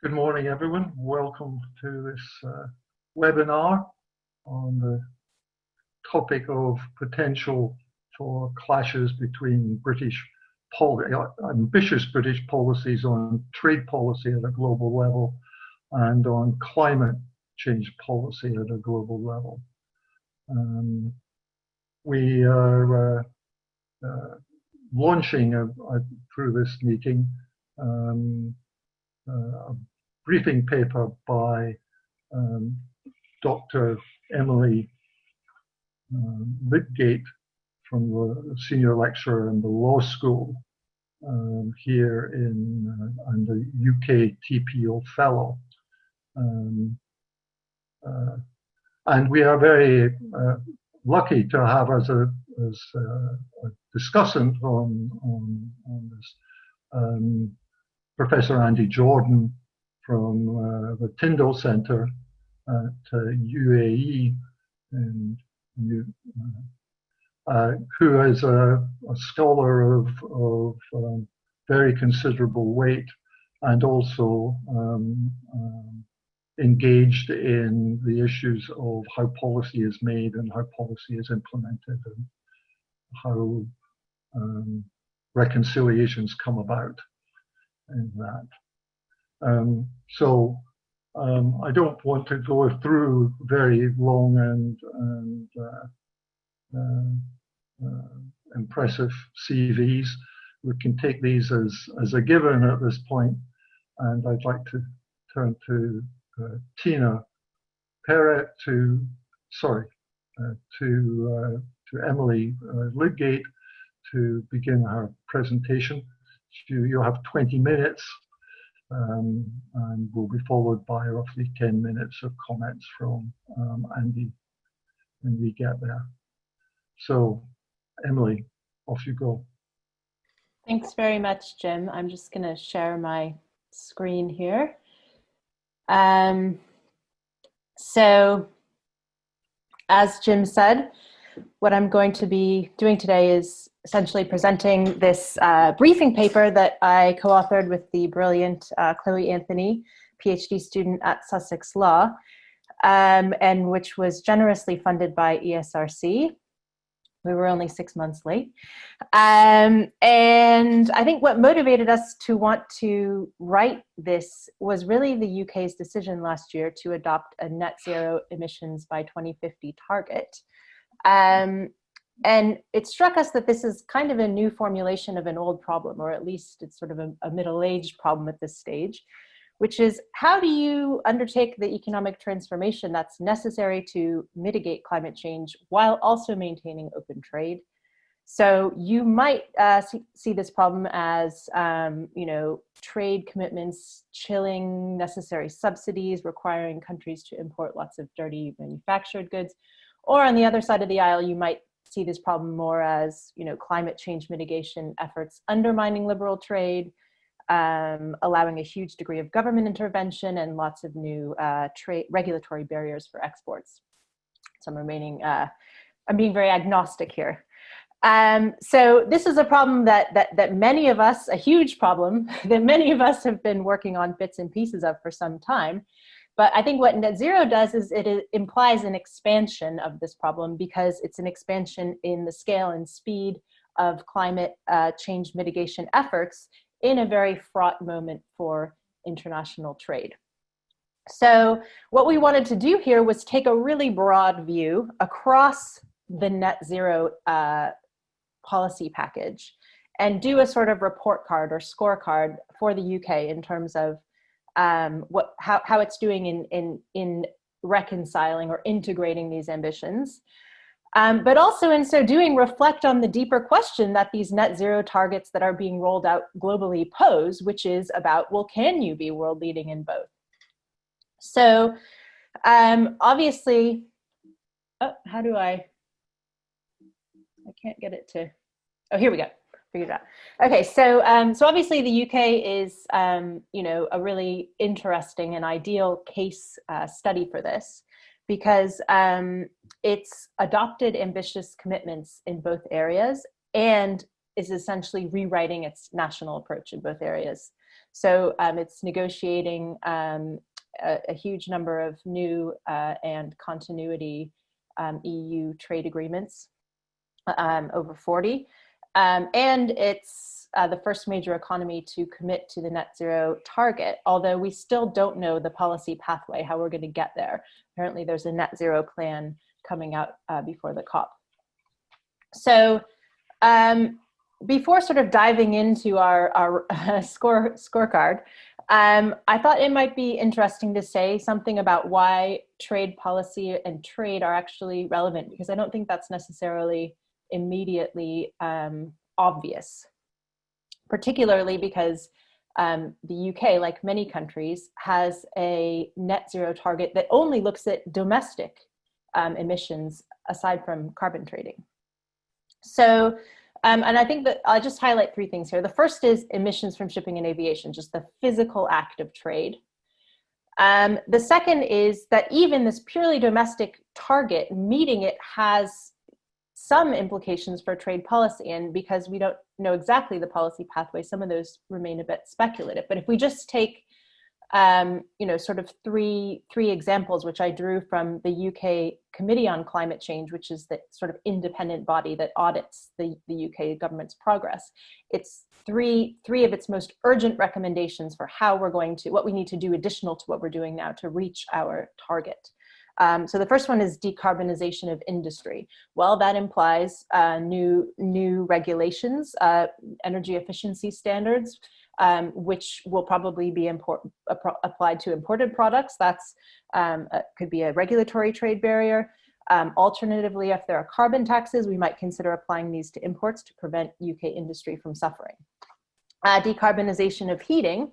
Good morning, everyone. Welcome to this webinar on the topic of potential for clashes between ambitious British policies on trade policy at a global level and on climate change policy at a global level. We are launching through this meeting a briefing paper by Dr. Emily Lydgate from the senior lecturer in the law school here and the UKTPO fellow. And we are very lucky to have as a discussant on this Professor Andy Jordan from the Tyndall Centre at UAE, and who is a scholar of very considerable weight and also engaged in the issues of how policy is made and how policy is implemented and how reconciliations come about in that. So I don't want to go through very long and impressive CVs. We can take these as a given at this point, and I'd like to turn to Tina Perrett to Emily Lydgate to begin her presentation. You'll have 20 minutes and will be followed by roughly 10 minutes of comments from Andy when we get there. So, Emily, off you go. Thanks very much, Jim. I'm just going to share my screen here. So, as Jim said, what I'm going to be doing today is essentially presenting this briefing paper that I co-authored with the brilliant Chloe Anthony, PhD student at Sussex Law, and which was generously funded by ESRC. We were only 6 months late. And I think what motivated us to want to write this was really the UK's decision last year to adopt a net zero emissions by 2050 target. And it struck us that this is kind of a new formulation of an old problem, or at least it's sort of a middle-aged problem at this stage, which is how do you undertake the economic transformation that's necessary to mitigate climate change while also maintaining open trade? So you might see this problem as, trade commitments chilling necessary subsidies, requiring countries to import lots of dirty manufactured goods. Or on the other side of the aisle, you might see this problem more as, climate change mitigation efforts undermining liberal trade, allowing a huge degree of government intervention and lots of new regulatory barriers for exports. So I'm being very agnostic here. So this is a problem that many of us, a huge problem that many of us have been working on bits and pieces of for some time. But I think what net zero does is it implies an expansion of this problem because it's an expansion in the scale and speed of climate change mitigation efforts in a very fraught moment for international trade. So what we wanted to do here was take a really broad view across the net zero policy package and do a sort of report card or scorecard for the UK in terms of how it's doing in reconciling or integrating these ambitions. But also in so doing, reflect on the deeper question that these net zero targets that are being rolled out globally pose, which is about, well, can you be world leading in both? So obviously, how do I can't get it to, oh, here we go. Figured it out. Okay, so obviously the UK is, a really interesting and ideal case study for this, because it's adopted ambitious commitments in both areas and is essentially rewriting its national approach in both areas. So it's negotiating a huge number of new and continuity EU trade agreements, over 40. And it's the first major economy to commit to the net zero target, although we still don't know the policy pathway, how we're going to get there. Apparently there's a net zero plan coming out before the COP. So before sort of diving into our scorecard, I thought it might be interesting to say something about why trade policy and trade are actually relevant, because I don't think that's necessarily immediately obvious, particularly because the UK, like many countries, has a net zero target that only looks at domestic emissions aside from carbon trading. So, and I think that I'll just highlight three things here. The first is emissions from shipping and aviation, just the physical act of trade. The second is that even this purely domestic target, meeting it has some implications for trade policy. And because we don't know exactly the policy pathway, some of those remain a bit speculative. But if we just take, sort of three examples, which I drew from the UK Committee on Climate Change, which is the sort of independent body that audits the UK government's progress. It's three of its most urgent recommendations for how we're going to, what we need to do additional to what we're doing now to reach our target. So the first one is decarbonization of industry. Well, that implies new regulations, energy efficiency standards, which will probably be applied to imported products. That's could be a regulatory trade barrier. Alternatively, if there are carbon taxes, we might consider applying these to imports to prevent UK industry from suffering. Decarbonization of heating.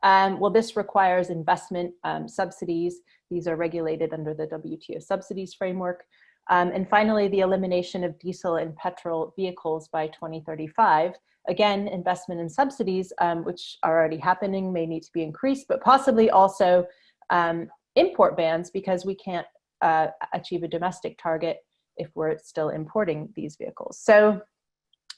Well, this requires investment, subsidies. These are regulated under the WTO subsidies framework. And finally, the elimination of diesel and petrol vehicles by 2035. Again, investment and subsidies, which are already happening, may need to be increased, but possibly also import bans, because we can't achieve a domestic target if we're still importing these vehicles. So,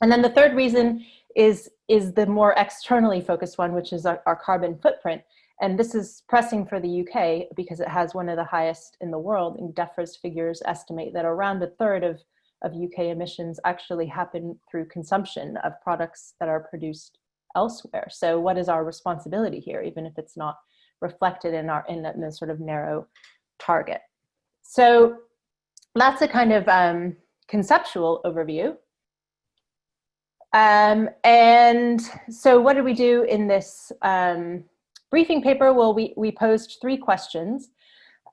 and then the third reason is the more externally focused one, which is our carbon footprint. And this is pressing for the UK because it has one of the highest in the world. And DEFRA's figures estimate that around a third of UK emissions actually happen through consumption of products that are produced elsewhere. So what is our responsibility here, even if it's not reflected in the sort of narrow target? So that's a kind of conceptual overview. And so what did we do in this briefing paper? Well, we posed three questions.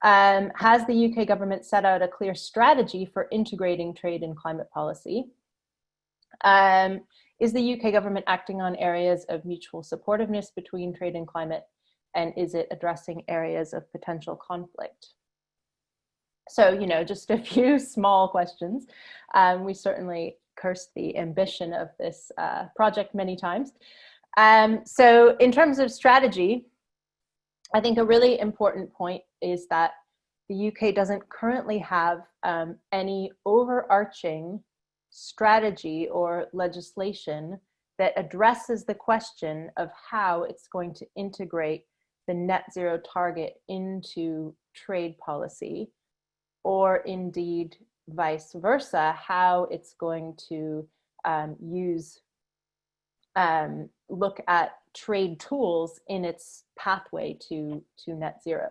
Has the UK government set out a clear strategy for integrating trade and climate policy? Is the UK government acting on areas of mutual supportiveness between trade and climate? And is it addressing areas of potential conflict? So, just a few small questions. We certainly cursed the ambition of this project many times. So in terms of strategy, I think a really important point is that the UK doesn't currently have any overarching strategy or legislation that addresses the question of how it's going to integrate the net zero target into trade policy, or indeed vice versa, how it's going to look at trade tools in its pathway to net zero.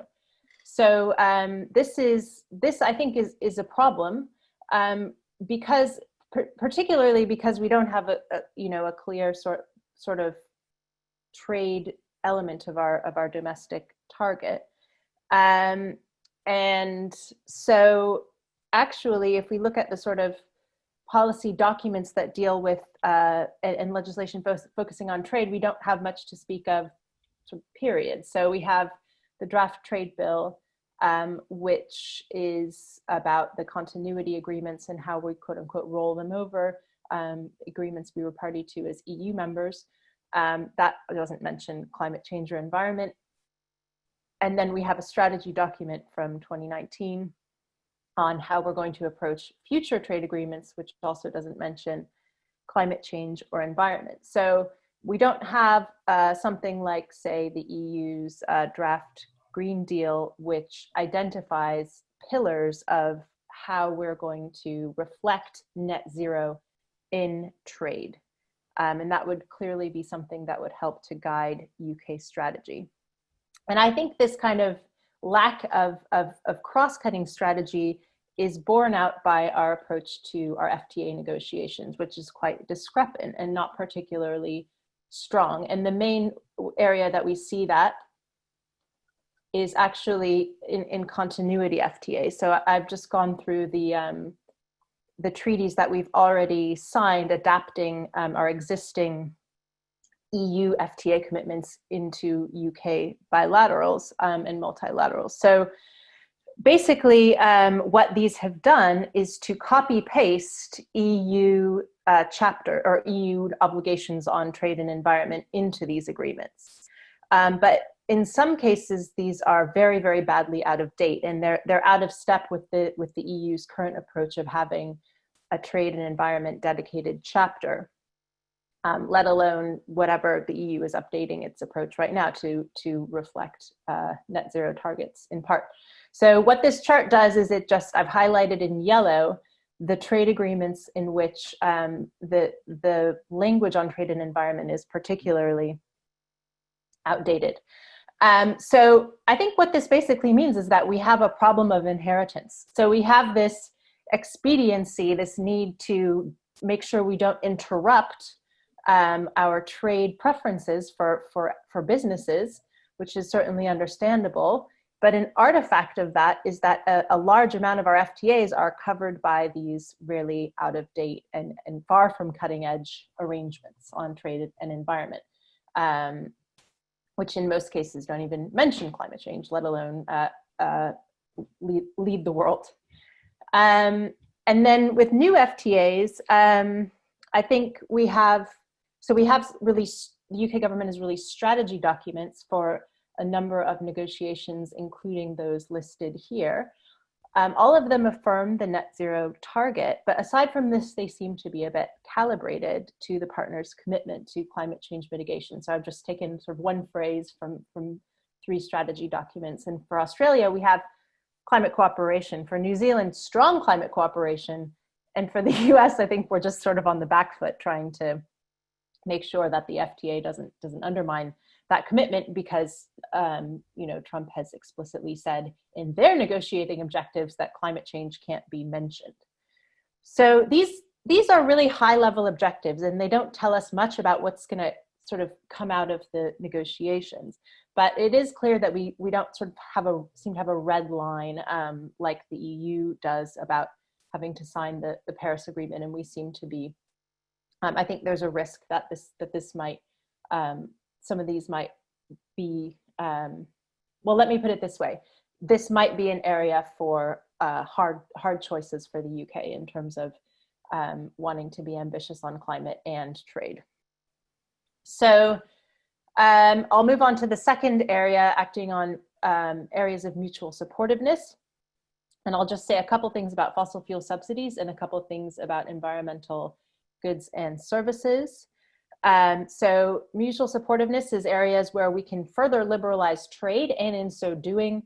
So this I think is a problem, because particularly because we don't have a clear sort of trade element of our domestic target, and so actually, if we look at the sort of policy documents that deal with and legislation focusing on trade, we don't have much to speak of, period. So we have the draft trade bill, which is about the continuity agreements and how we quote unquote roll them over, agreements we were party to as EU members. That doesn't mention climate change or environment. And then we have a strategy document from 2019 on how we're going to approach future trade agreements, which also doesn't mention climate change or environment. So We don't have something like, say, the EU's draft Green Deal, which identifies pillars of how we're going to reflect net zero in trade. And that would clearly be something that would help to guide UK strategy. And I think this kind of lack of cross-cutting strategy is borne out by our approach to our FTA negotiations, which is quite discrepant and not particularly strong. And the main area that we see that is actually in continuity FTA. So I've just gone through the treaties that we've already signed, adapting our existing EU FTA commitments into UK bilaterals and multilaterals. So basically, what these have done is to copy paste EU chapter or EU obligations on trade and environment into these agreements. But in some cases, these are very, very badly out of date, and they're out of step with the EU's current approach of having a trade and environment dedicated chapter, let alone whatever the EU is updating its approach right now to reflect net zero targets in part. So what this chart does is I've highlighted in yellow the trade agreements in which the language on trade and environment is particularly outdated. So I think what this basically means is that we have a problem of inheritance. So we have this expediency, this need to make sure we don't interrupt our trade preferences for businesses, which is certainly understandable. But an artifact of that is that a large amount of our FTAs are covered by these really out of date and far from cutting edge arrangements on trade and environment, which in most cases don't even mention climate change, let alone lead the world. And then with new FTAs, I think we have released, the UK government has released strategy documents for a number of negotiations, including those listed here. All of them affirm the net zero target, but aside from this, they seem to be a bit calibrated to the partners' commitment to climate change mitigation. So I've just taken sort of one phrase from 3 strategy documents. And for Australia, we have climate cooperation. For New Zealand, strong climate cooperation. And for the US, I think we're just sort of on the back foot trying to make sure that the FTA doesn't undermine that commitment, because Trump has explicitly said in their negotiating objectives that climate change can't be mentioned. So these are really high level objectives, and they don't tell us much about what's going to sort of come out of the negotiations. But it is clear that we don't sort of seem to have a red line like the EU does about having to sign the Paris Agreement, and we seem to be. I think there's a risk that this might. Some of these might be, well, let me put it this way. This might be an area for hard choices for the UK in terms of wanting to be ambitious on climate and trade. So I'll move on to the second area, acting on areas of mutual supportiveness. And I'll just say a couple things about fossil fuel subsidies and a couple things about environmental goods and services. So mutual supportiveness is areas where we can further liberalize trade, and in so doing,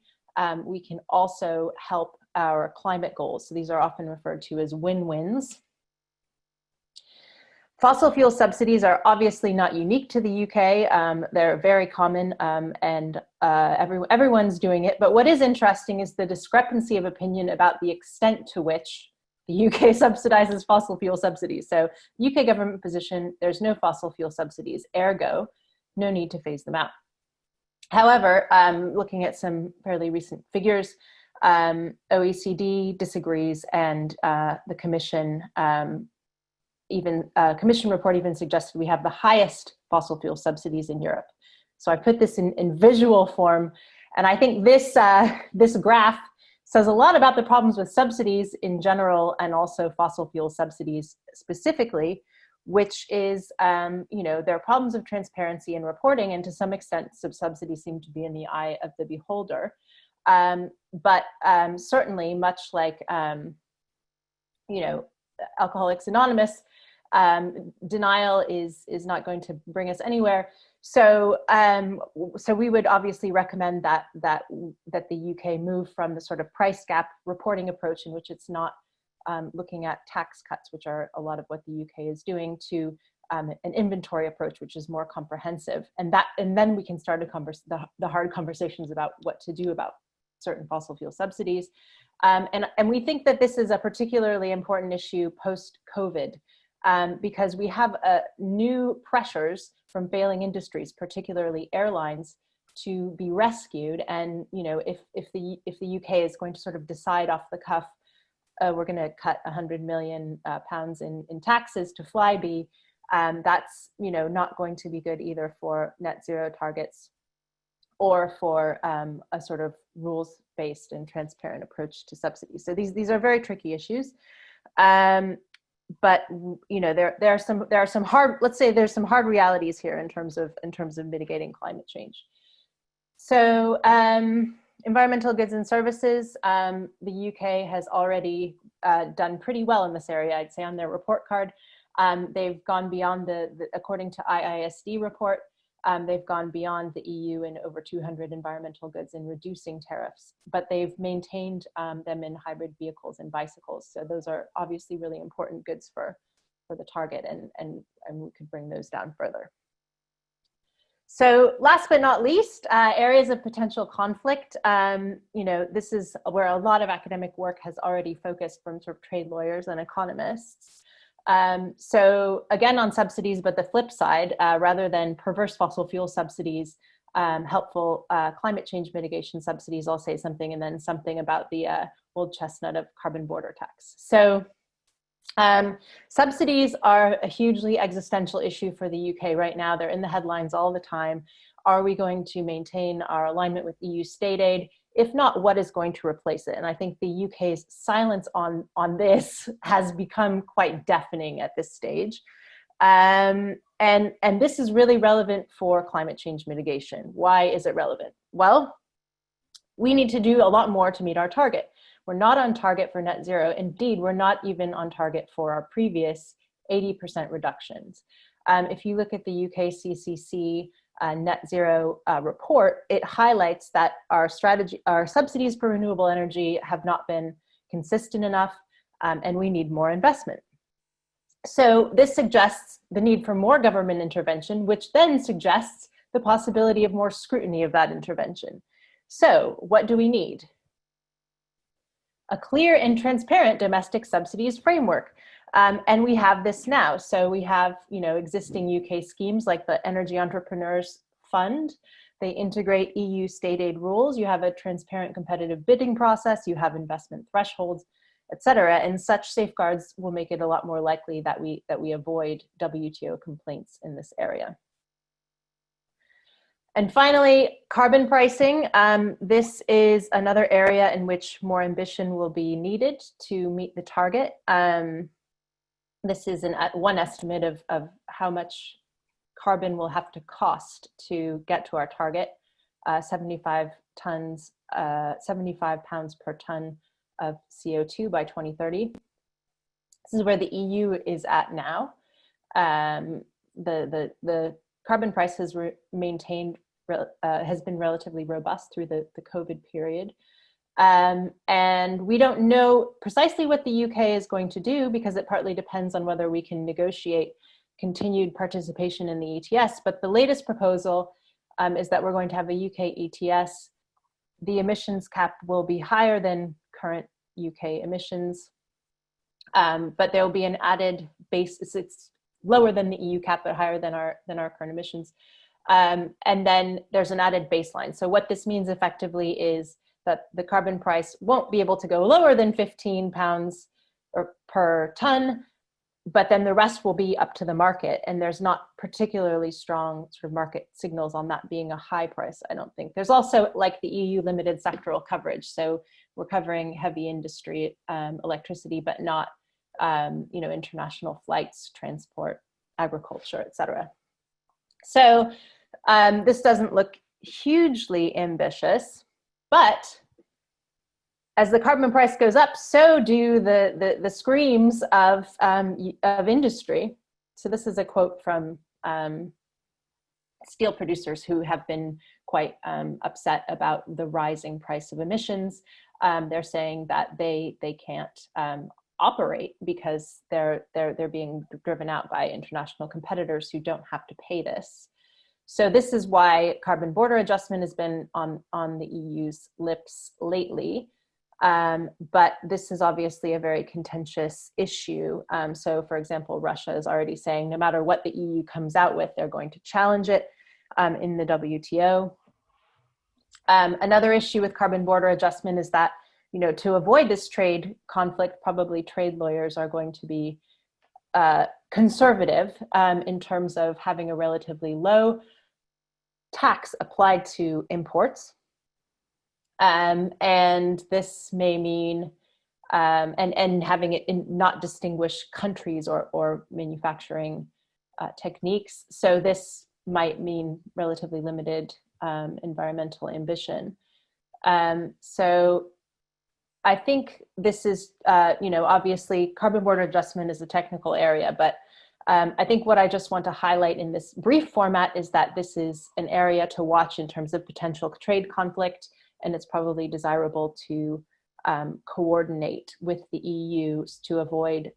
we can also help our climate goals. So these are often referred to as win-wins. Fossil fuel subsidies are obviously not unique to the UK. They're very common, and everyone's doing it. But what is interesting is the discrepancy of opinion about the extent to which the UK subsidizes fossil fuel subsidies. So UK government position, there's no fossil fuel subsidies, ergo, no need to phase them out. However, looking at some fairly recent figures, OECD disagrees, and the Commission Commission report even suggested we have the highest fossil fuel subsidies in Europe. So I put this in visual form, and I think this graph says a lot about the problems with subsidies in general, and also fossil fuel subsidies specifically, which is, there are problems of transparency and reporting, and to some extent, subsidies seem to be in the eye of the beholder. But certainly, much like, Alcoholics Anonymous, Denial is not going to bring us anywhere. So, so we would obviously recommend that the UK move from the sort of price gap reporting approach, in which it's not looking at tax cuts, which are a lot of what the UK is doing, to an inventory approach, which is more comprehensive, and then we can start the hard conversations about what to do about certain fossil fuel subsidies, and we think that this is a particularly important issue post-COVID. Because we have new pressures from failing industries, particularly airlines, to be rescued. And if the UK is going to sort of decide off the cuff, we're going to cut 100 million pounds in taxes to Flybe, that's not going to be good either for net zero targets or for a sort of rules-based and transparent approach to subsidies. So these are very tricky issues. But there are some hard, let's say there's some hard realities here in terms of mitigating climate change. So environmental goods and services, the UK has already done pretty well in this area, I'd say, on their report card. They've gone beyond according to IISD report, they've gone beyond the EU in over 200 environmental goods in reducing tariffs, but they've maintained them in hybrid vehicles and bicycles. So those are obviously really important goods for the target, and we could bring those down further. So last but not least, areas of potential conflict. This is where a lot of academic work has already focused from sort of trade lawyers and economists. So again, on subsidies, but the flip side, rather than perverse fossil fuel subsidies, helpful climate change mitigation subsidies, I'll say something, and then something about the old chestnut of carbon border tax. So subsidies are a hugely existential issue for the UK right now. They're in the headlines all the time. Are we going to maintain our alignment with EU state aid? If not, what is going to replace it? And I think the UK's silence on this has become quite deafening at this stage. And this is really relevant for climate change mitigation. Why is it relevant? Well, we need to do a lot more to meet our target. We're not on target for net zero. Indeed, we're not even on target for our previous 80% reductions. If you look at the UK CCC net zero report, it highlights that our subsidies for renewable energy have not been consistent enough, and we need more investment. So this suggests the need for more government intervention, which then suggests the possibility of more scrutiny of that intervention. So what do we need? A clear and transparent domestic subsidies framework. And we have this now. So we have, existing UK schemes like the Energy Entrepreneurs Fund. They integrate EU state aid rules. You have a transparent competitive bidding process. You have investment thresholds, et cetera. And such safeguards will make it a lot more likely that we avoid WTO complaints in this area. And finally, carbon pricing. This is another area in which more ambition will be needed to meet the target. This is one estimate of how much carbon will have to cost to get to our target, 75 pounds per ton of CO2 by 2030. This is where the EU is at now. The carbon price has has been relatively robust through the COVID period. And we don't know precisely what the UK is going to do, because it partly depends on whether we can negotiate continued participation in the ETS. But the latest proposal is that we're going to have a UK ETS. The emissions cap will be higher than current UK emissions, but there will be an added base. It's lower than the EU cap, but higher than our current emissions. And then there's an added baseline. So what this means effectively is that the carbon price won't be able to go lower than 15 pounds per ton, but then the rest will be up to the market. And there's not particularly strong sort of market signals on that being a high price, I don't think. There's also, like, the EU limited sectoral coverage. So we're covering heavy industry, electricity, but not international flights, transport, agriculture, et cetera. So this doesn't look hugely ambitious, but as the carbon price goes up, so do the screams of industry. so this is a quote from steel producers who have been quite upset about the rising price of emissions. They're saying that they can't operate because they're being driven out by international competitors who don't have to pay this. So this is why carbon border adjustment has been on the EU's lips lately. But this is obviously a very contentious issue. So for example, Russia is already saying no matter what the EU comes out with, they're going to challenge it in the WTO. Another issue with carbon border adjustment is that, you know, to avoid this trade conflict, probably trade lawyers are going to be conservative in terms of having a relatively low tax applied to imports. And this may mean, and having it not distinguish countries or manufacturing techniques. So this might mean relatively limited environmental ambition. So I think this is, you know, obviously carbon border adjustment is a technical area, but I think what I just want to highlight in this brief format is that this is an area to watch in terms of potential trade conflict, and it's probably desirable to coordinate with the EU to avoid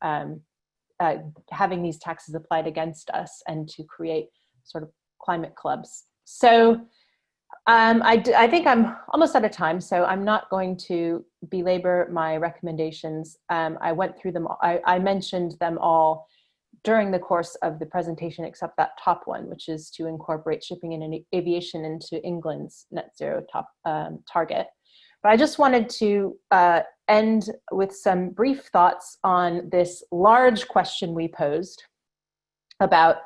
having these taxes applied against us and to create sort of climate clubs. So I think I'm almost out of time, so I'm not going to belabor my recommendations. I went through them, I mentioned them all during the course of the presentation, except that top one, which is to incorporate shipping and aviation into England's net zero target. But I just wanted to end with some brief thoughts on this large question we posed about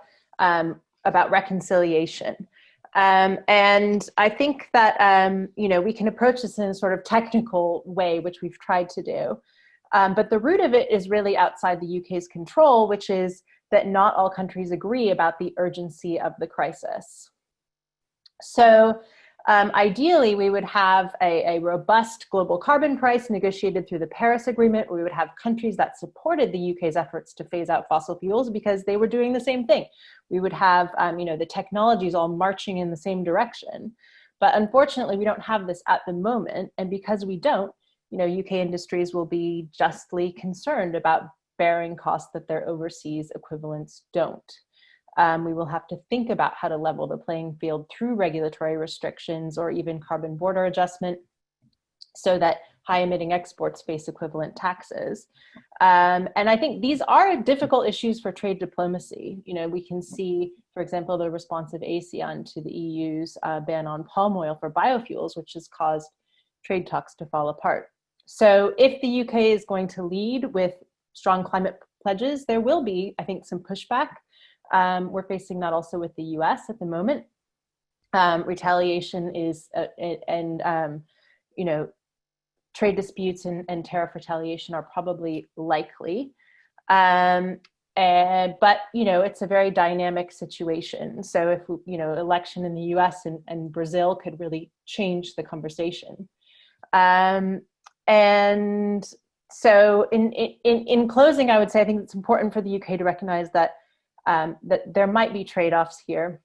reconciliation. And I think that, you know, we can approach this in a sort of technical way, which we've tried to do. But the root of it is really outside the UK's control, which is that not all countries agree about the urgency of the crisis. So ideally, we would have a robust global carbon price negotiated through the Paris Agreement. We would have countries that supported the UK's efforts to phase out fossil fuels because they were doing the same thing. We would have, you know, the technologies all marching in the same direction. But unfortunately, we don't have this at the moment. And because we don't, you know, UK industries will be justly concerned about bearing costs that their overseas equivalents don't. We will have to think about how to level the playing field through regulatory restrictions or even carbon border adjustment so that high emitting exports face equivalent taxes. And I think these are difficult issues for trade diplomacy. You know, we can see, for example, the response of ASEAN to the EU's ban on palm oil for biofuels, which has caused trade talks to fall apart. So if the UK is going to lead with strong climate pledges, there will be, I think, some pushback. We're facing that also with the US at the moment. Retaliation is, you know, trade disputes and tariff retaliation are probably likely. But, you know, it's a very dynamic situation. So if, you know, election in the US and Brazil could really change the conversation. And so in closing, I would say I think it's important for the UK to recognize that that there might be trade-offs here,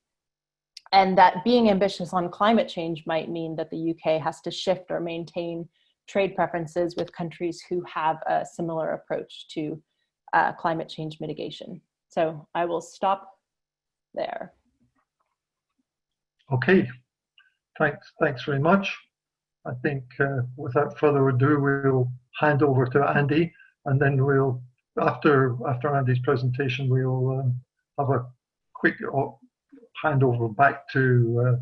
and that being ambitious on climate change might mean that the UK has to shift or maintain trade preferences with countries who have a similar approach to climate change mitigation. So I will stop there. Okay, thanks very much. I think without further ado, we'll hand over to Andy, and then we'll, after Andy's presentation, we'll have a quick handover back to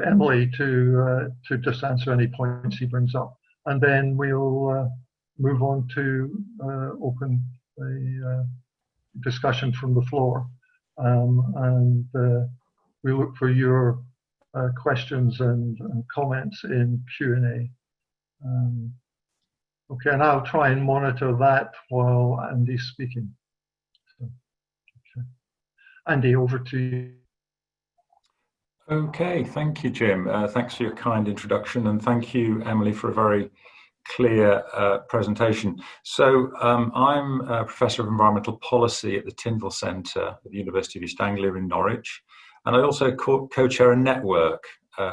Emily to just answer any points he brings up, and then we'll move on to open a discussion from the floor, and we look for your questions and comments in Q&A. Okay, and I'll try and monitor that while Andy's speaking. So, okay. Andy, over to you. Okay, thank you, Jim. Thanks for your kind introduction, and thank you, Emily, for a very clear presentation. So I'm a Professor of Environmental Policy at the Tyndall Centre at the University of East Anglia in Norwich. And I also co-chair a network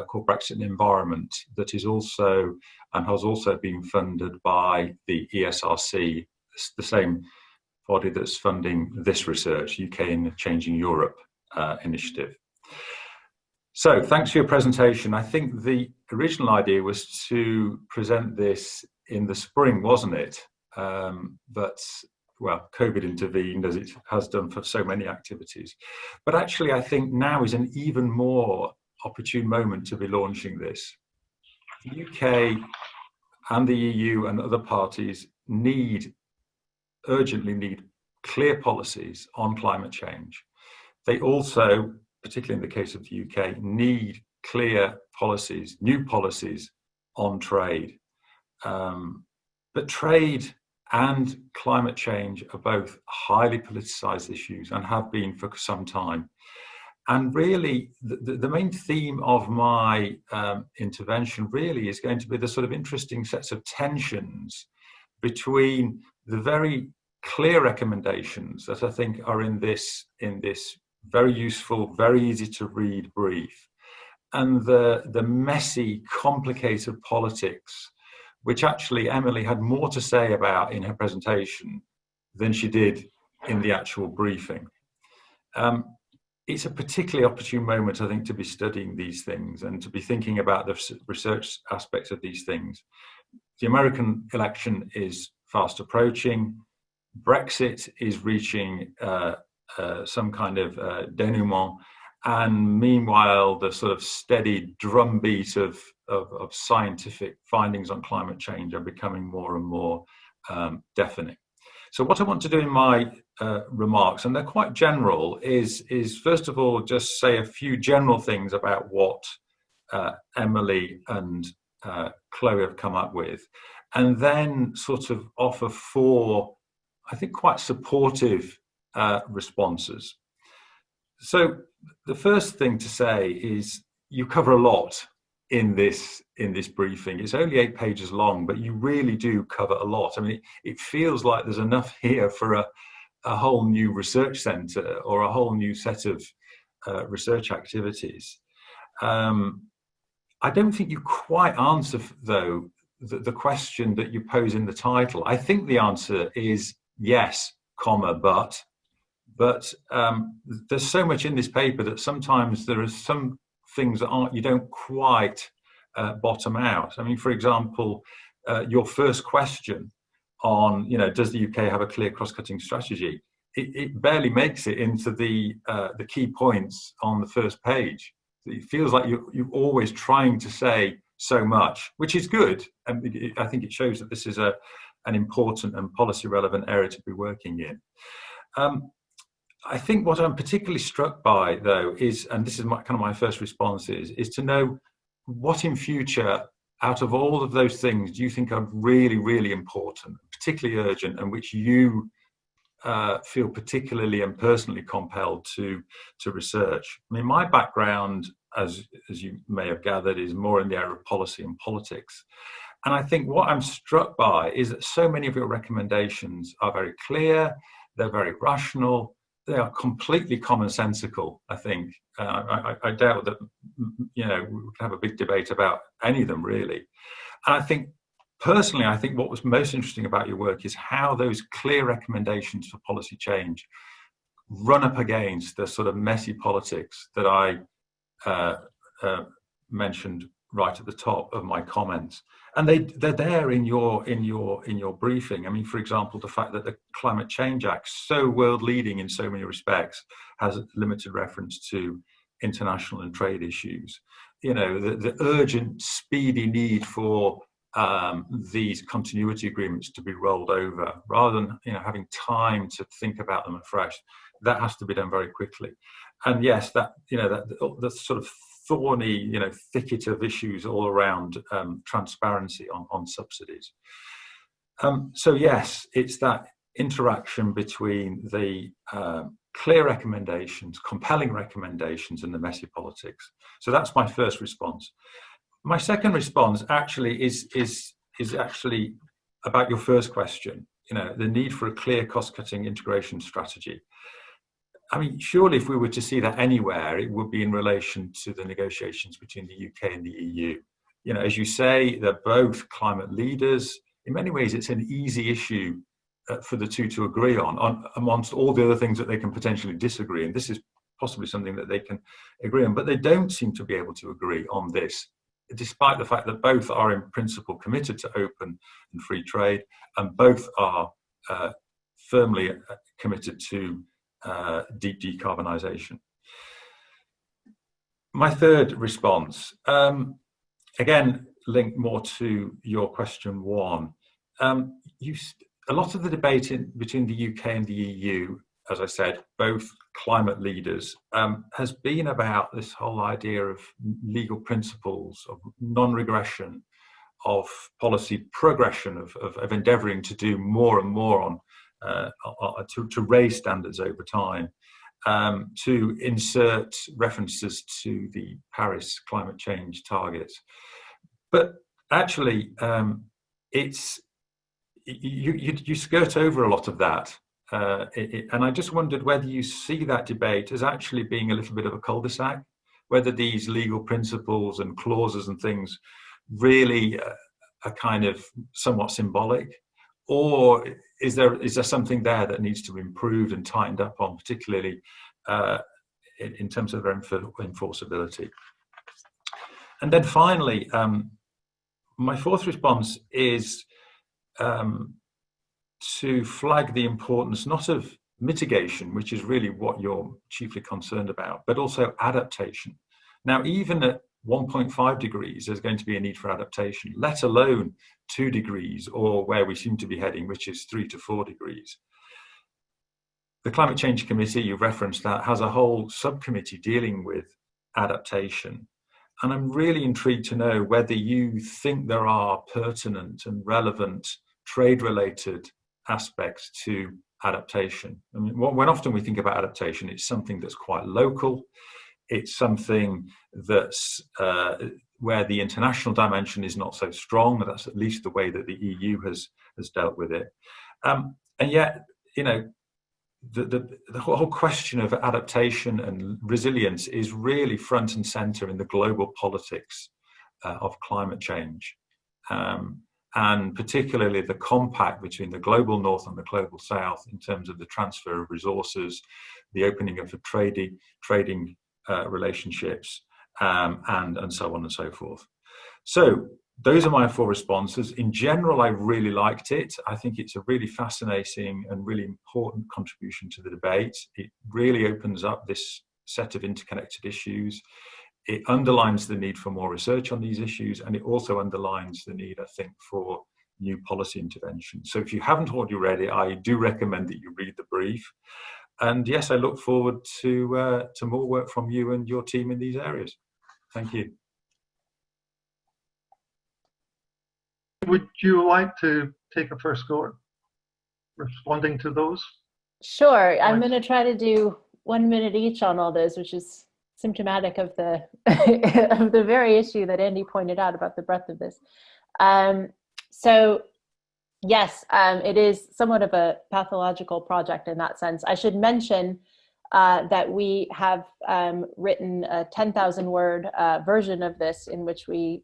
called Brexit and Environment that is also and has also been funded by the ESRC, the same body that's funding this research, UK in Changing Europe initiative. So thanks for your presentation. I think the original idea was to present this in the spring, wasn't it? But, well, COVID intervened, as it has done for so many activities. But actually, I think now is an even more opportune moment to be launching this. The UK and the EU and other parties urgently need clear policies on climate change. They also, particularly in the case of the UK, need clear policies, new policies on trade. But trade and climate change are both highly politicized issues and have been for some time. And really, the main theme of my intervention really is going to be the sort of interesting sets of tensions between the very clear recommendations that I think are in this very useful, very easy to read brief, and the messy, complicated politics, which actually Emily had more to say about in her presentation than she did in the actual briefing. It's a particularly opportune moment, I think, to be studying these things and to be thinking about the research aspects of these things. The American election is fast approaching. Brexit is reaching some kind of denouement, and meanwhile the sort of steady drumbeat of scientific findings on climate change are becoming more and more deafening. So what I want to do in my remarks, and they're quite general, is first of all just say a few general things about what Emily and Chloe have come up with, and then sort of offer four, I think, quite supportive responses. So the first thing to say is you cover a lot in this briefing. It's only 8 pages long, but you really do cover a lot. I mean, it feels like there's enough here for a whole new research centre or a whole new set of research activities. I don't think you quite answer, though, the question that you pose in the title. I think the answer is yes, comma, but there's so much in this paper that sometimes there are some things that you don't quite bottom out. I mean, for example, your first question on, does the UK have a clear cross-cutting strategy? It barely makes it into the key points on the first page. It feels like you're always trying to say so much, which is good. And I think it shows that this is an important and policy relevant area to be working in. I think what I'm particularly struck by, though, is, and this is my first response, is to know what in future, out of all of those things, do you think are really, really important, particularly urgent, and which you feel particularly and personally compelled to research? I mean, my background, as you may have gathered, is more in the area of policy and politics. And I think what I'm struck by is that so many of your recommendations are very clear, they're very rational, they are completely commonsensical, I think. I doubt that, we can have a big debate about any of them, really. And I think, personally, what was most interesting about your work is how those clear recommendations for policy change run up against the sort of messy politics that I mentioned right at the top of my comments. And they're there in your briefing. I mean, for example, the fact that the Climate Change Act, so world leading in so many respects, has limited reference to international and trade issues. The urgent, speedy need for these continuity agreements to be rolled over, rather than having time to think about them afresh. That has to be done very quickly. And yes, that the sort of thorny, thicket of issues all around transparency on subsidies. So yes, it's that interaction between the clear recommendations, compelling recommendations, and the messy politics. So that's my first response. My second response actually is is actually about your first question, the need for a clear cost-cutting integration strategy. I mean, surely if we were to see that anywhere, it would be in relation to the negotiations between the UK and the EU. As you say, they're both climate leaders. In many ways, it's an easy issue for the two to agree on amongst all the other things that they can potentially disagree. And this is possibly something that they can agree on, but they don't seem to be able to agree on this, despite the fact that both are in principle committed to open and free trade, and both are firmly committed to deep decarbonisation. My third response, again, linked more to your question one. A lot of the debate between the UK and the EU, as I said, both climate leaders, has been about this whole idea of legal principles, of non-regression, of policy progression, of endeavouring to do more and more on to raise standards over time, to insert references to the Paris climate change targets. But actually, you skirt over a lot of that. And I just wondered whether you see that debate as actually being a little bit of a cul-de-sac, whether these legal principles and clauses and things really are kind of somewhat symbolic, or is there something there that needs to be improved and tightened up on, particularly in terms of their enforceability? And then finally, my fourth response is to flag the importance not of mitigation, which is really what you're chiefly concerned about, but also adaptation. Now, even at 1.5 degrees, there's going to be a need for adaptation, let alone 2 degrees, or where we seem to be heading, which is 3 to 4 degrees. The Climate Change Committee, you referenced that, has a whole subcommittee dealing with adaptation. And I'm really intrigued to know whether you think there are pertinent and relevant trade-related aspects to adaptation. I mean, when often we think about adaptation, it's something that's quite local. It's something that's where the international dimension is not so strong. That's at least the way that the EU has dealt with it. And yet, the whole question of adaptation and resilience is really front and center in the global politics of climate change. And particularly the compact between the global north and the global south in terms of the transfer of resources, the opening of trading relationships, and so on and so forth. So those are my four responses. In general, I really liked it. I think it's a really fascinating and really important contribution to the debate. It really opens up this set of interconnected issues. It underlines the need for more research on these issues, and it also underlines the need, I think, for new policy intervention. So if you haven't already read it, I do recommend that you read the brief. And yes, I look forward to more work from you and your team in these areas. Thank you. Would you like to take a first go at responding to those? Sure. I'm going to try to do 1 minute each on all those, which is symptomatic of the of the very issue that Andy pointed out about the breadth of this. So yes, it is somewhat of a pathological project in that sense. I should mention that we have written a 10,000 word version of this in which we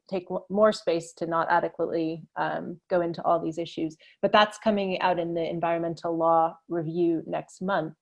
take more space to not adequately go into all these issues, but that's coming out in the environmental law review next month.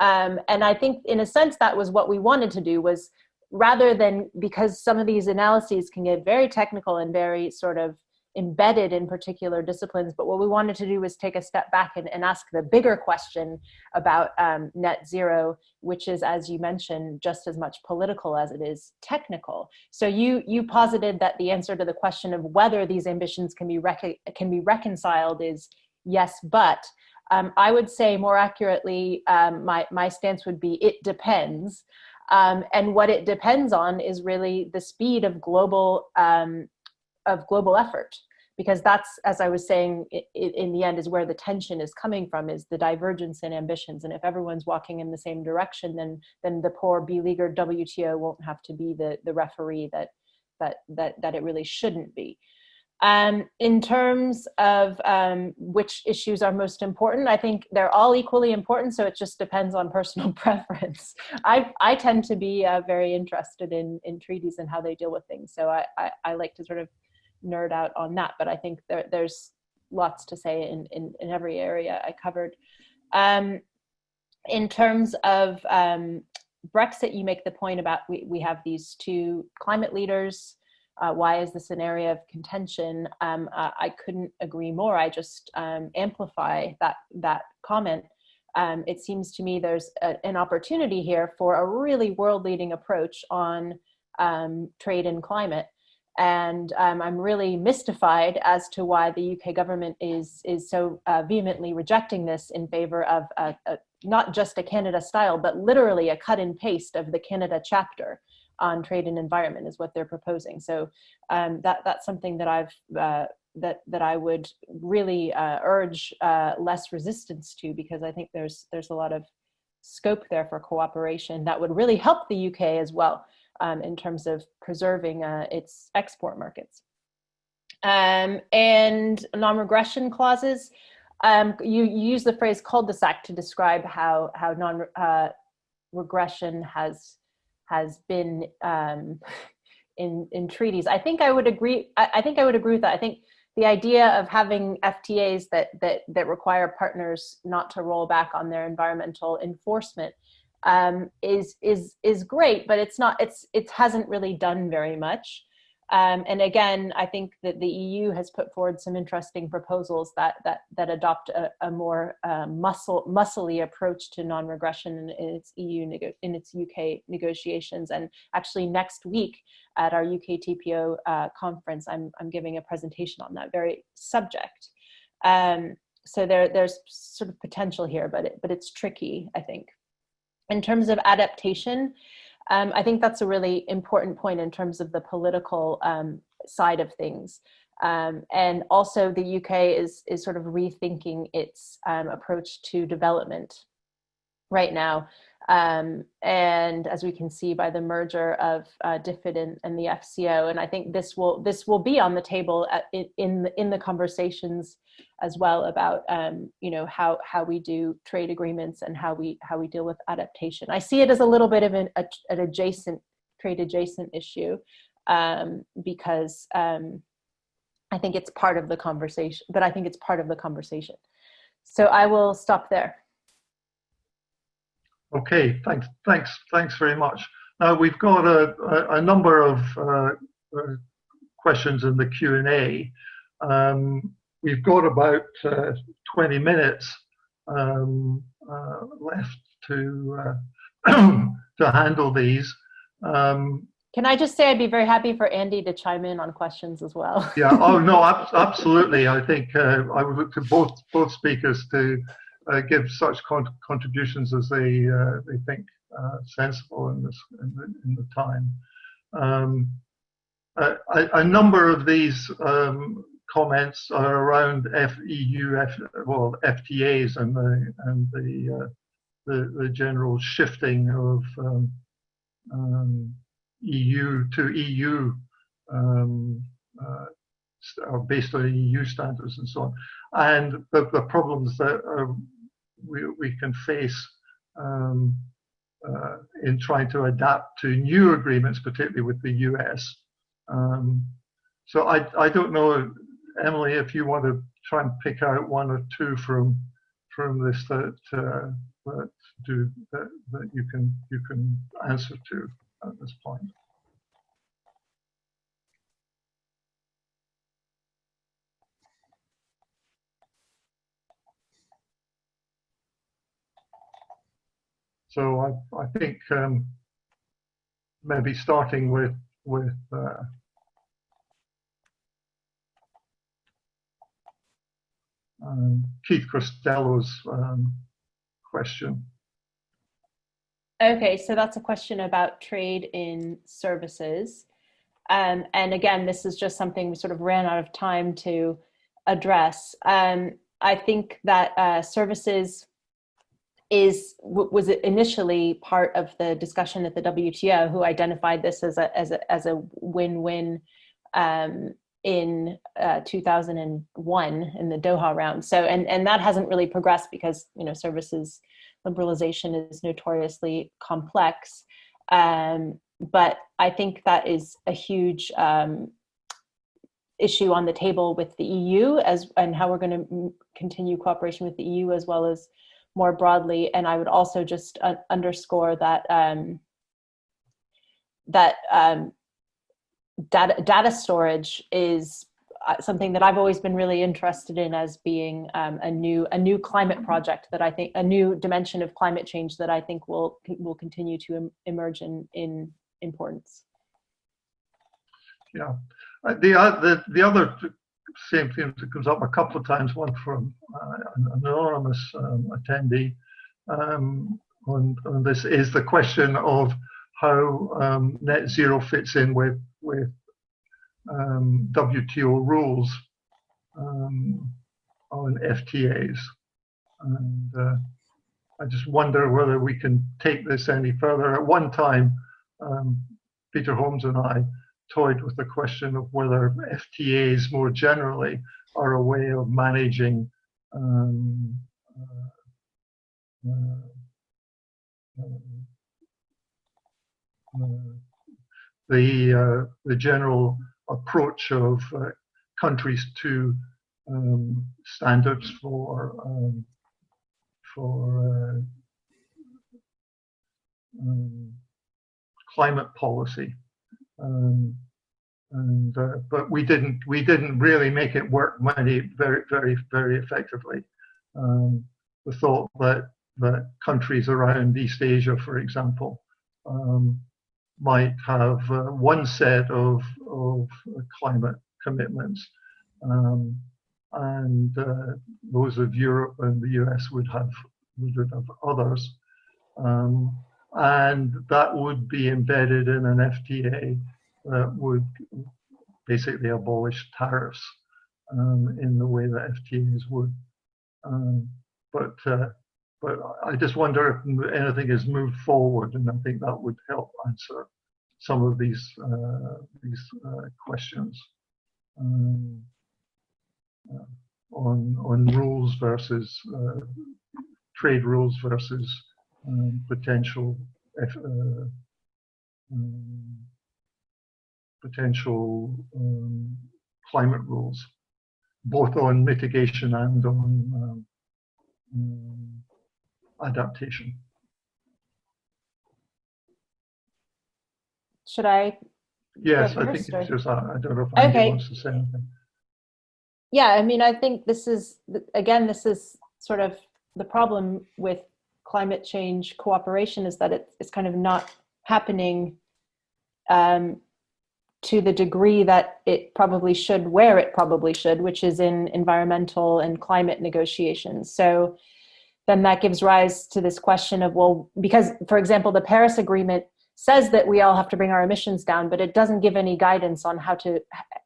And I think in a sense that was what we wanted to do, was rather than, because some of these analyses can get very technical and very sort of embedded in particular disciplines, but what we wanted to do was take a step back and ask the bigger question about net zero, which is, as you mentioned, just as much political as it is technical. So you posited that the answer to the question of whether these ambitions can be reconciled is yes, but I would say more accurately, my stance would be it depends. And what it depends on is really the speed of global effort, because that's, as I was saying, in the end is where the tension is coming from, is the divergence in ambitions. And if everyone's walking in the same direction, then the poor beleaguered WTO won't have to be the referee that it really shouldn't be. In terms of which issues are most important, I think they're all equally important, so it just depends on personal preference. I tend to be very interested in treaties and how they deal with things, so I like to sort of nerd out on that, but I think there's lots to say in every area I covered. In terms of Brexit, you make the point about we have these two climate leaders. Why is this an area of contention? I couldn't agree more. I just amplify that comment. It seems to me there's an opportunity here for a really world-leading approach on trade and climate. And I'm really mystified as to why the UK government is so vehemently rejecting this in favor of not just a Canada style, but literally a cut and paste of the Canada chapter on trade and environment is what they're proposing. So that's something that that I would really urge less resistance to, because I think there's a lot of scope there for cooperation that would really help the UK as well in terms of preserving its export markets. And non-regression clauses. You use the phrase cul-de-sac to describe how non-regression has been in treaties. I think I would agree. I think I would agree with that. I think the idea of having FTAs that require partners not to roll back on their environmental enforcement is great, but it hasn't really done very much. And again, I think that the EU has put forward some interesting proposals that adopt a more muscly approach to non-regression in its UK negotiations. And actually, next week at our UKTPO conference, I'm giving a presentation on that very subject. So there's sort of potential here, but it's tricky, I think. In terms of adaptation, I think that's a really important point in terms of the political side of things. And also the UK is sort of rethinking its approach to development right now. And as we can see by the merger of DFID and the FCO, and I think this will be on the table in the conversations as well about how we do trade agreements and how we deal with adaptation. I see it as a little bit of an trade adjacent issue because I think it's part of the conversation. But I think it's part of the conversation. So I will stop there. Okay, thanks very much. Now we've got a number of questions in the Q&A. We've got about 20 minutes left to to handle these. Can I just say I'd be very happy for Andy to chime in on questions as well? Yeah. Oh no, absolutely. I think I would look to both speakers to give such contributions as they think sensible in the time. A number of these comments are around FTAs and the general shifting of EU to EU based on EU standards and so on, and the problems that we can face in trying to adapt to new agreements, particularly with the US. So I don't know, Emily, if you want to try and pick out one or two from this that you can answer to at this point. So I think maybe starting with Keith Costello's question. Okay, so that's a question about trade in services. And again, this is just something we sort of ran out of time to address. I think that services was initially part of the discussion at the WTO, who identified this as a win-win in 2001 in the Doha round. So, and that hasn't really progressed because, you know, services liberalization is notoriously complex. But I think that is a huge issue on the table with the EU and how we're going to continue cooperation with the EU as well as more broadly. And I would also just underscore that data storage is something that I've always been really interested in as being a new climate project that I think, a new dimension of climate change that I think will continue to emerge in importance. Yeah, the other same thing that comes up a couple of times, one from an anonymous attendee on this, is the question of how net zero fits in with WTO rules on FTAs, and I just wonder whether we can take this any further. At one time, Peter Holmes and I toyed with the question of whether FTAs more generally are a way of managing the general approach of countries to standards for climate policy, but we didn't really make it work very effectively. The thought that countries around East Asia, for example, might have one set of climate commitments, and those of Europe and the US would have others, and that would be embedded in an FTA that would basically abolish tariffs in the way that FTAs would. But I just wonder if anything has moved forward, and I think that would help answer some of these questions on rules versus trade rules versus potential climate rules, both on mitigation and on adaptation. Should I? Yes, I think it's just, I don't know if anybody wants to say anything. Yeah, I mean, I think this is, again, this is sort of the problem with climate change cooperation, is that it's kind of not happening to the degree that it probably should, where it probably should, which is in environmental and climate negotiations. So then that gives rise to this question of, well, because, for example, the Paris Agreement says that we all have to bring our emissions down, but it doesn't give any guidance on how to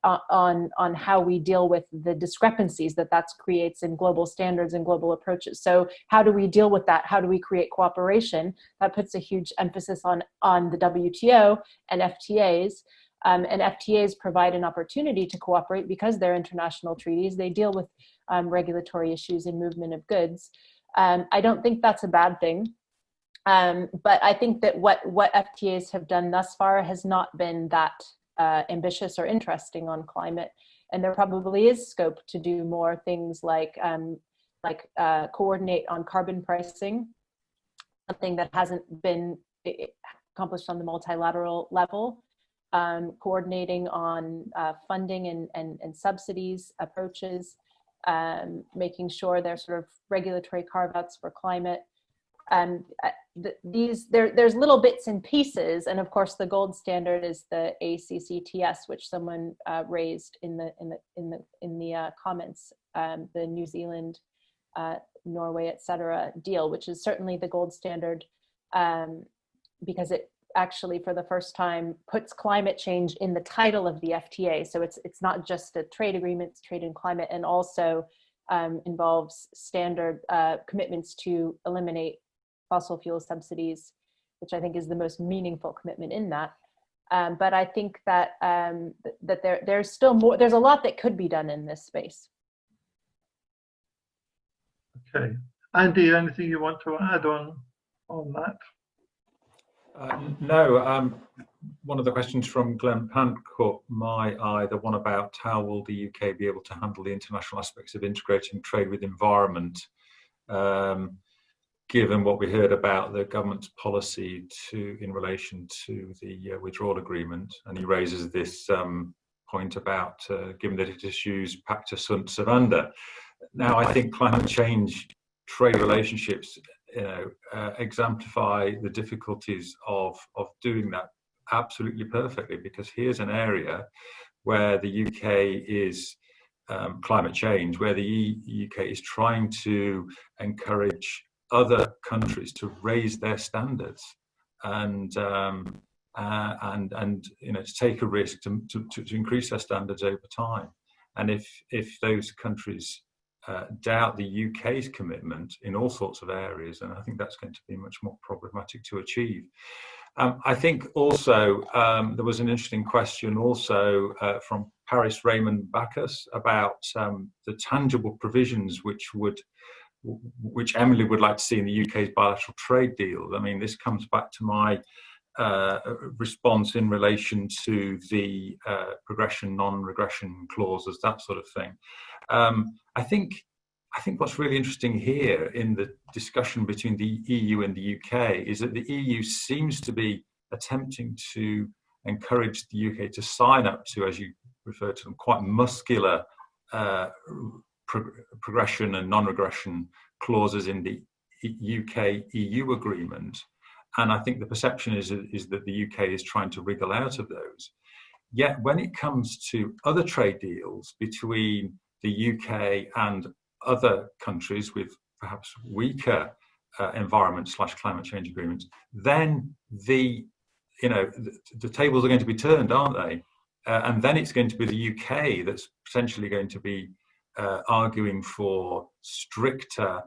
on how we deal with the discrepancies that creates in global standards and global approaches. So how do we deal with that? How do we create cooperation? That puts a huge emphasis on the WTO and FTAs. And FTAs provide an opportunity to cooperate because they're international treaties. They deal with regulatory issues in movement of goods. I don't think that's a bad thing. But I think that what FTAs have done thus far has not been that ambitious or interesting on climate, and there probably is scope to do more things like coordinate on carbon pricing, something that hasn't been accomplished on the multilateral level, coordinating on funding and subsidies approaches, making sure there's sort of regulatory carve-outs for climate. There's little bits and pieces, and of course the gold standard is the ACCTS, which someone raised in the comments, the New Zealand, Norway, etc. deal, which is certainly the gold standard, because it actually for the first time puts climate change in the title of the FTA. So it's not just a trade agreement, it's trade and climate, and also involves standard commitments to eliminate fossil fuel subsidies, which I think is the most meaningful commitment in that. But I think that that there's still more. There's a lot that could be done in this space. Okay, Andy, anything you want to add on that? No. One of the questions from Glenn Pant caught my eye, the one about how will the UK be able to handle the international aspects of integrating trade with environment, given what we heard about the government's policy in relation to the withdrawal agreement. And he raises this point about, given that it issues pacta sunt servanda. Now, I think climate change trade relationships exemplify the difficulties of doing that absolutely perfectly, because here's an area where the UK is climate change, where the UK is trying to encourage other countries to raise their standards and to take a risk to increase their standards over time. And if those countries doubt the UK's commitment in all sorts of areas, and I think that's going to be much more problematic to achieve. I think also there was an interesting question also from Paris Raymond Bacchus about the tangible provisions which Emily would like to see in the UK's bilateral trade deals. I mean, this comes back to my response in relation to the progression, non-regression clauses, that sort of thing. I think what's really interesting here in the discussion between the EU and the UK is that the EU seems to be attempting to encourage the UK to sign up to, as you referred to them, quite muscular progression and non-regression clauses in the UK-EU agreement. And I think the perception is that the UK is trying to wriggle out of those. Yet when it comes to other trade deals between the UK and other countries with perhaps weaker environment/climate change agreements, then the tables are going to be turned, aren't they? And then it's going to be the UK that's potentially going to be arguing for stricter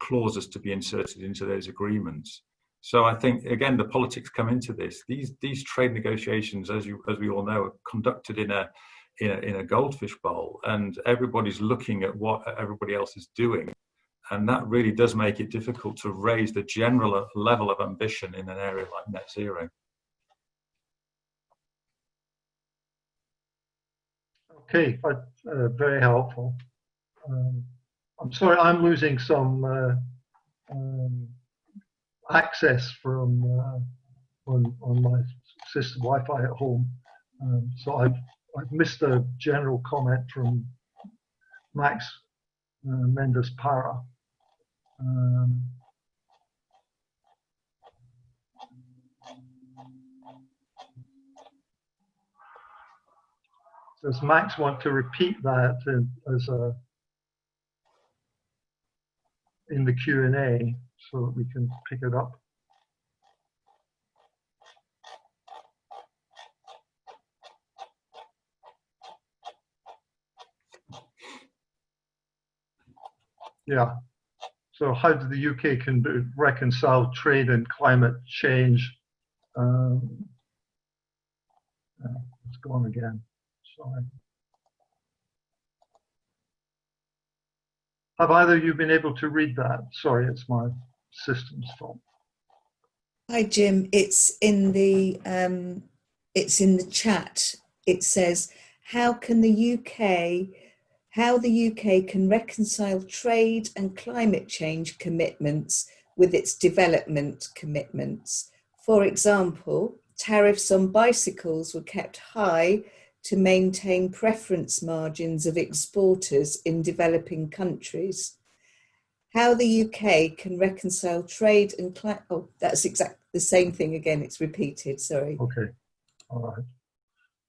clauses to be inserted into those agreements. So I think, again, the politics come into this. These trade negotiations, as we all know, are conducted in a goldfish bowl, and everybody's looking at what everybody else is doing, and that really does make it difficult to raise the general level of ambition in an area like net zero. Okay, very helpful. I'm sorry, I'm losing some access from on my system Wi-Fi at home, so I've missed a general comment from Max Mendes Para. Does Max want to repeat that in the Q&A so that we can pick it up? Yeah. So how do the UK can reconcile trade and climate change? Let's go on again. Sorry. Have either of you been able to read that? Sorry, it's my system's fault. Hi, Jim. It's in the chat. It says, how the UK can reconcile trade and climate change commitments with its development commitments. For example, tariffs on bicycles were kept high to maintain preference margins of exporters in developing countries. How the UK can reconcile trade and climate... Oh, that's exactly the same thing again. It's repeated, sorry. Okay, all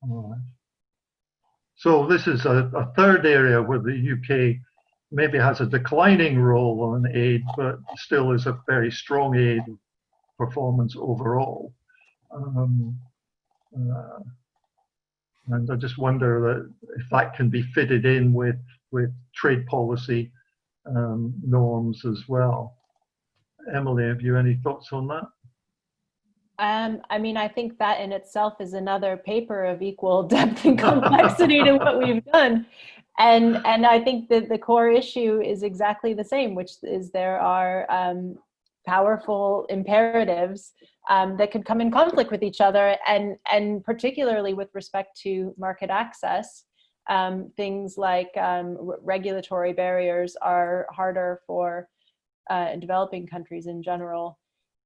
right. So this is a third area where the UK maybe has a declining role on aid, but still is a very strong aid performance overall. And I just wonder that if that can be fitted in with trade policy norms as well. Emily, have you any thoughts on that? I mean, I think that in itself is another paper of equal depth and complexity to what we've done. And I think that the core issue is exactly the same, which is there are powerful imperatives that could come in conflict with each other, and particularly with respect to market access. Things like regulatory barriers are harder for developing countries in general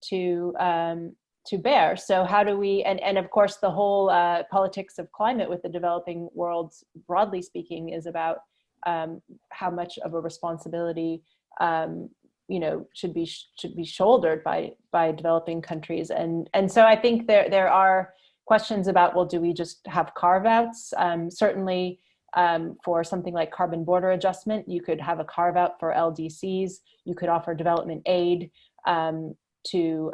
to bear. So how do we, and of course the whole politics of climate with the developing world, broadly speaking, is about how much of a responsibility should be shouldered by developing countries. And so I think there are questions about, well, do we just have carve-outs? Certainly for something like carbon border adjustment, you could have a carve-out for LDCs. You could offer development aid to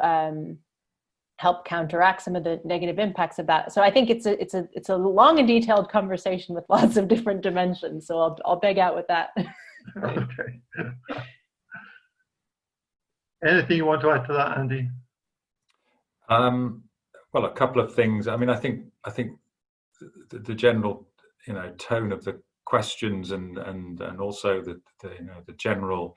help counteract some of the negative impacts of that. So I think it's a long and detailed conversation with lots of different dimensions. So I'll beg out with that. Okay. Anything you want to add to that, Andy? Well, a couple of things. I mean, I think the general tone of the questions and also the general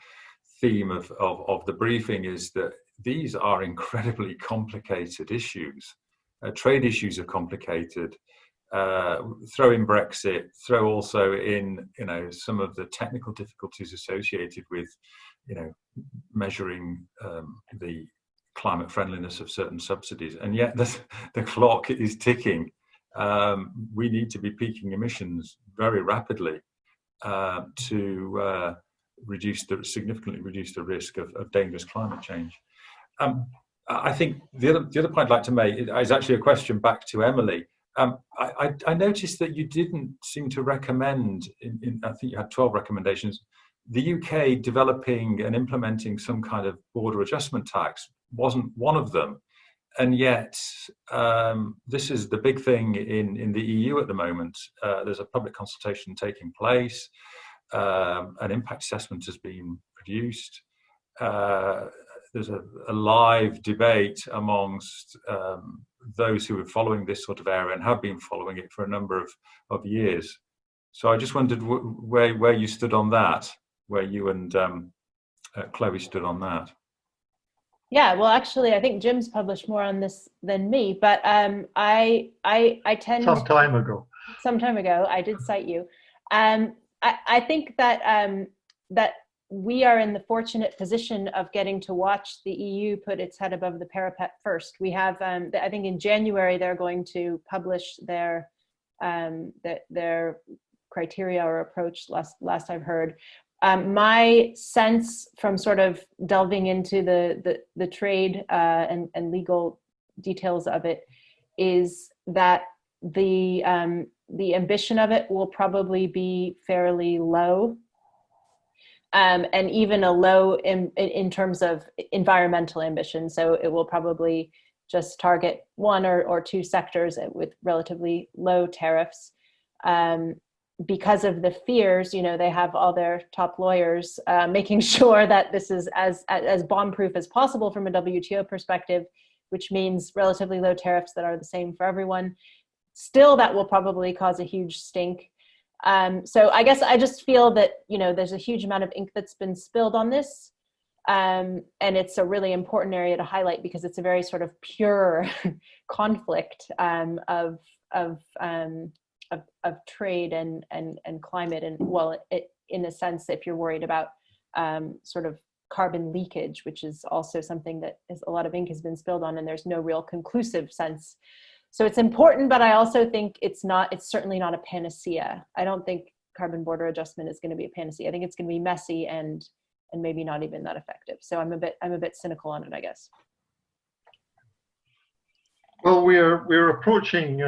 theme of the briefing is that these are incredibly complicated issues. Trade issues are complicated. Throw in Brexit, throw also in some of the technical difficulties associated with measuring the climate friendliness of certain subsidies, and yet the clock is ticking. We need to be peaking emissions very rapidly to significantly reduce the risk of dangerous climate change. I think the other point I'd like to make is actually a question back to Emily. I noticed that you didn't seem to recommend, I think you had 12 recommendations, the UK developing and implementing some kind of border adjustment tax wasn't one of them. And yet, this is the big thing in the EU at the moment. There's a public consultation taking place. An impact assessment has been produced. There's a live debate amongst those who are following this sort of area and have been following it for a number of years. So I just wondered where you stood on that, where you and Chloe stood on that. Yeah, well, actually, I think Jim's published more on this than me, but I tend some time ago. I did cite you. I think that that we are in the fortunate position of getting to watch the EU put its head above the parapet first. We have, I think, in January they're going to publish their criteria or approach. Last I've heard. My sense from sort of delving into the trade and legal details of it is that the ambition of it will probably be fairly low, and even a low in terms of environmental ambition. So it will probably just target one or two sectors with relatively low tariffs. Because of the fears, they have all their top lawyers making sure that this is as bomb-proof as possible from a WTO perspective, which means relatively low tariffs that are the same for everyone. Still, that will probably cause a huge stink. So I guess I just feel that, there's a huge amount of ink that's been spilled on this. And it's a really important area to highlight because it's a very sort of pure conflict of trade and climate, and in a sense, if you're worried about sort of carbon leakage, which is also something that a lot of ink has been spilled on, and there's no real conclusive sense. So it's important, but I also think it's certainly not a panacea. I don't think carbon border adjustment is going to be a panacea. I think it's going to be messy and maybe not even that effective. So I'm a bit cynical on it, I guess. Well, we're approaching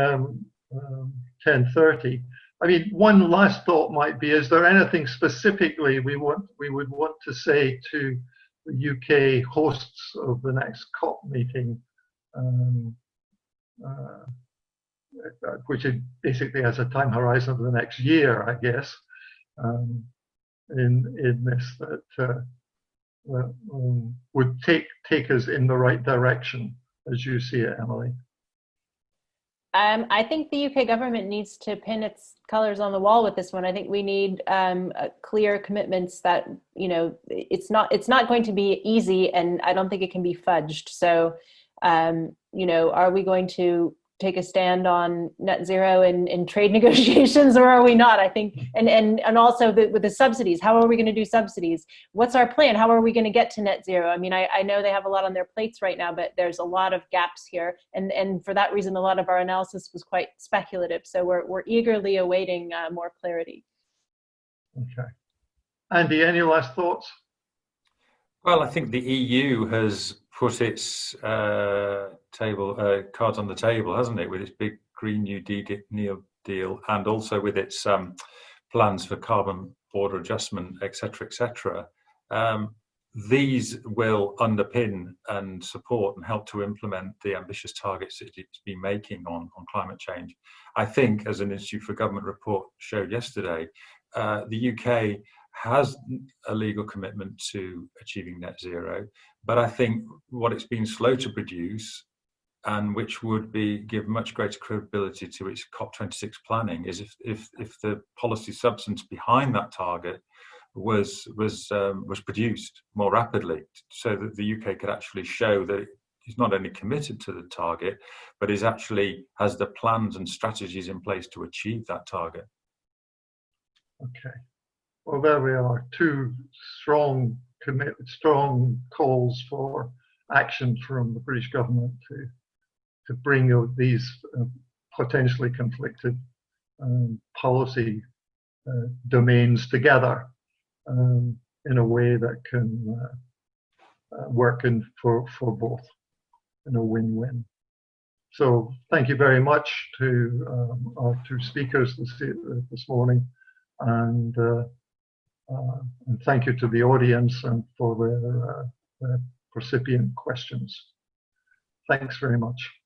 10:30. I mean, one last thought might be: is there anything specifically we would want to say to the UK hosts of the next COP meeting, which it basically has a time horizon of the next year, I guess, in this that would take us in the right direction as you see it, Emily? I think the UK government needs to pin its colors on the wall with this one. I think we need clear commitments that, you know, it's not going to be easy, and I don't think it can be fudged. So, you know, are we going to take a stand on net zero in trade negotiations, or are we not? I think, and also with the subsidies, how are we going to do subsidies? What's our plan? How are we going to get to net zero? I mean, I know they have a lot on their plates right now, but there's a lot of gaps here. And for that reason, a lot of our analysis was quite speculative. So we're eagerly awaiting more clarity. Okay. Andy, any last thoughts? Well, I think the EU has put its cards on the table, hasn't it, with its big Green New Deal, and also with its plans for carbon border adjustment, etc., etc. These will underpin and support and help to implement the ambitious targets that it's been making on climate change. I think, as an Institute for Government report showed yesterday, the UK has a legal commitment to achieving net zero, but I think what it's been slow to produce, and which would give much greater credibility to its COP26 planning, is if the policy substance behind that target was produced more rapidly, so that the UK could actually show that it's not only committed to the target, but has the plans and strategies in place to achieve that target. Okay. Well, there we are. Two strong calls for action from the British government to bring these potentially conflicted policy domains together in a way that can work for both in a win-win. So thank you very much to our two speakers this morning, and thank you to the audience and for their recipient questions. Thanks very much.